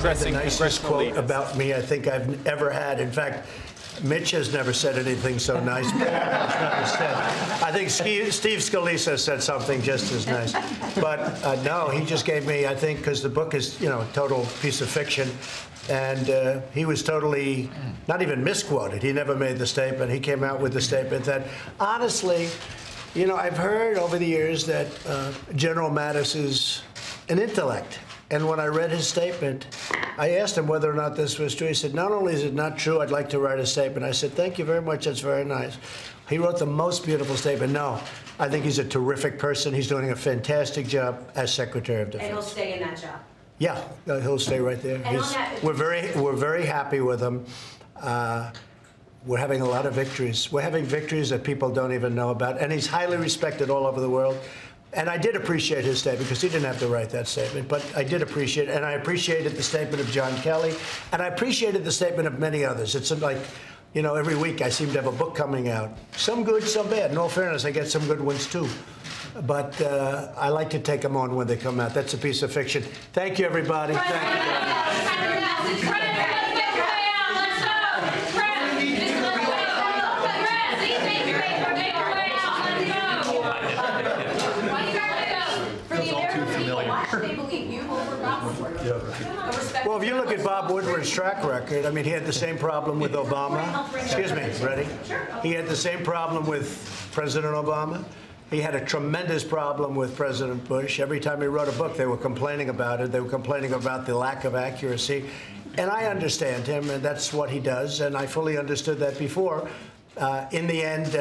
addressing the nicest congressional quote leaders. about me I think I've ever had. In fact, Mitch has never said anything so nice. I think Steve Scalise said something just as nice. But no, he just gave me, I think, because the book is, you know, a total piece of fiction. And he was totally, not even misquoted. He never made the statement. He came out with the statement that, honestly, you know, I've heard over the years that General Mattis is an intellect. And when I read his statement, I asked him whether or not this was true. He said, not only is it not true, I'd like to write a statement. I said, thank you very much. That's very nice. He wrote the most beautiful statement. No, I think he's a terrific person. He's doing a fantastic job as Secretary of Defense. And he'll stay in that job. Yeah, he'll stay right there. We're very happy with him. We're having a lot of victories. We're having victories that people don't even know about. And he's highly respected all over the world. And I did appreciate his statement, because he didn't have to write that statement, but I did appreciate it. And I appreciated the statement of John Kelly, and I appreciated the statement of many others. It's like, you know, every week I seem to have a book coming out. Some good, some bad. In all fairness, I get some good ones, too. But I like to take them on when they come out. That's a piece of fiction. Thank you, everybody. Thank you. Well, if you look at Bob Woodward's track record, I mean, he had the same problem with Obama. Excuse me, ready? He had the same problem with President Obama. He had a tremendous problem with President Bush. Every time he wrote a book, they were complaining about it. They were complaining about the lack of accuracy. And I understand him, and that's what he does. And I fully understood that before. In the end,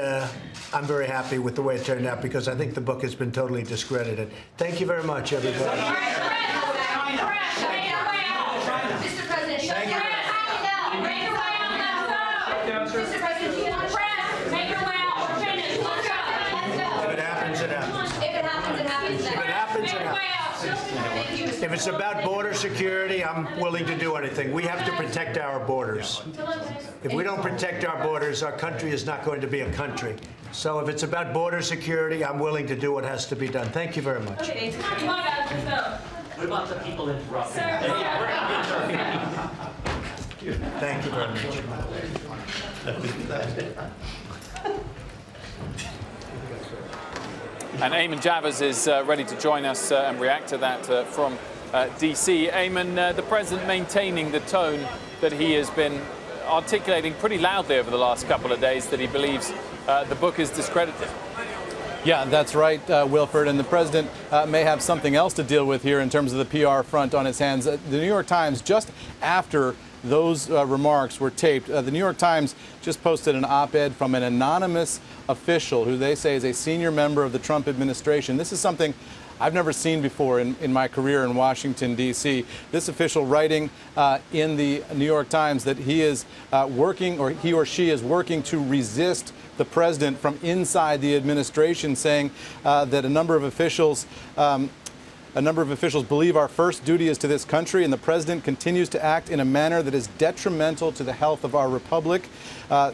I'm very happy with the way it turned out, because I think the book has been totally discredited. Thank you very much, everybody. If it's about border security, I'm willing to do anything. We have to protect our borders. If we don't protect our borders, our country is not going to be a country. So if it's about border security, I'm willing to do what has to be done. Thank you very much. Okay, come on, guys, let's go. What about the people interrupting? Thank you very much. And Eamon Javers is ready to join us and react to that from D.C. Eamon, the president maintaining the tone that he has been articulating pretty loudly over the last couple of days, that he believes the book is discredited. Yeah, that's right, Wilford. And the president may have something else to deal with here in terms of the PR front on his hands. The New York Times, just after those remarks were taped, the New York Times just posted an op-ed from an anonymous official who they say is a senior member of the Trump administration. This is something I've never seen before in my career in Washington, D.C. This official writing in the New York Times that he is working, or he or she is working to resist the president from inside the administration, saying that a number of officials believe our first duty is to this country, and the president continues to act in a manner that is detrimental to the health of our republic,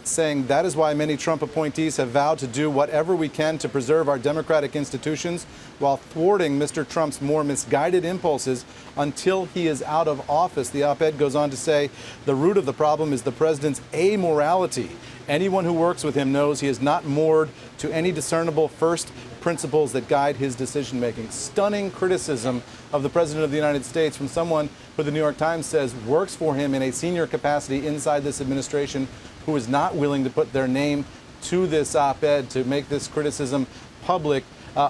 saying that is why many Trump appointees have vowed to do whatever we can to preserve our democratic institutions while thwarting Mr. Trump's more misguided impulses until he is out of office. The op-ed goes on to say the root of the problem is the president's amorality. Anyone who works with him knows he is not moored to any discernible first principles that guide his decision-making. Stunning criticism of the President of the United States from someone who the New York Times says works for him in a senior capacity inside this administration, who is not willing to put their name to this op-ed, to make this criticism public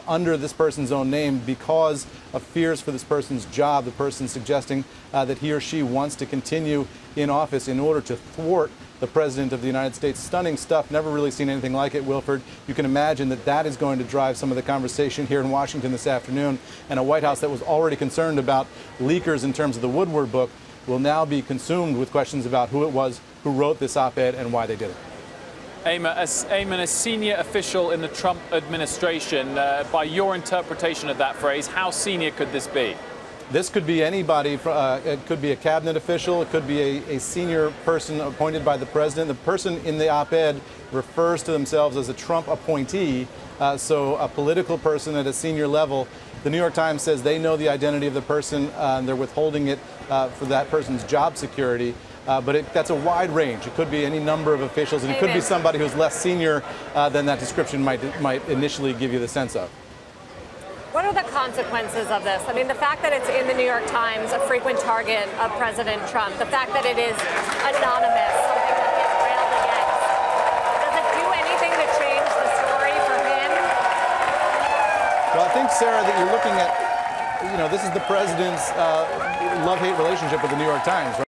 under this person's own name because of fears for this person's job. The person suggesting that he or she wants to continue in office in order to thwart the President of the United States. Stunning stuff. Never really seen anything like it, Wilford. You can imagine that that is going to drive some of the conversation here in Washington this afternoon. And a White House that was already concerned about leakers in terms of the Woodward book will now be consumed with questions about who it was who wrote this op-ed and why they did it. Eamon, a senior official in the Trump administration, by your interpretation of that phrase, how senior could this be? This could be anybody. It could be a cabinet official. It could be a senior person appointed by the president. The person in the op-ed refers to themselves as a Trump appointee, so a political person at a senior level. The New York Times says they know the identity of the person. They're withholding it for that person's job security. But that's a wide range. It could be any number of officials, and it could be somebody who's less senior than that description might initially give you the sense of. What are the consequences of this? I mean, the fact that it's in the New York Times, a frequent target of President Trump, the fact that it is anonymous, something that gets railed against, does it do anything to change the story for him? Well, I think, Sarah, that you're looking at, this is the president's love-hate relationship with the New York Times, right?